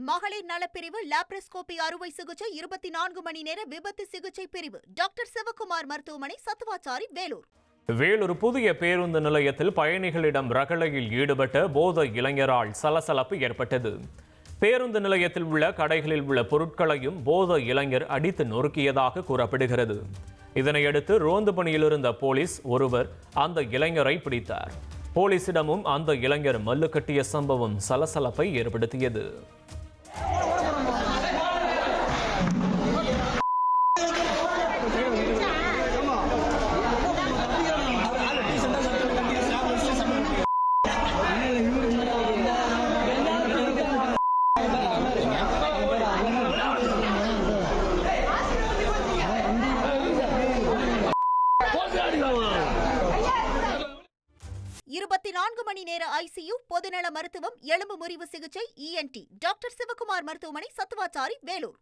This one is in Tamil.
மகளிர் நலப்பிரிவு லாப்ரோஸ்கோபி அறுவை சிகிச்சை 24 மணி நேர விபத்து சிகிச்சை பிரிவு டாக்டர் சிவகுமார் மருத்துவமனை சத்துவாச்சாரி வேலூர். வேலூர் புதிய பேருந்து நிலையத்தில் பயணிகளிடம் ரகளையில் ஈடுபட்ட போதை இளைஞரால் சலசலப்பு ஏற்பட்டது. பேருந்து நிலையத்தில் உள்ள கடைகளில் உள்ள பொருட்களையும் போதை இளைஞர் அடித்து நொறுக்கியதாக கூறப்படுகிறது. இதனையடுத்து ரோந்து பணியில் இருந்த போலீஸ் ஒருவர் அந்த இளைஞரை பிடித்தார். போலீசிடமும் அந்த இளைஞர் மல்லு கட்டிய சம்பவம் சலசலப்பை ஏற்படுத்தியது. இருபத்தி 4 மணி நேர ஐசியு பொதுநல மருத்துவம் எலும்பு முறிவு சிகிச்சை ENT டாக்டர் சிவகுமார் மருத்துவமனை சத்துவாச்சாரி வேலூர்.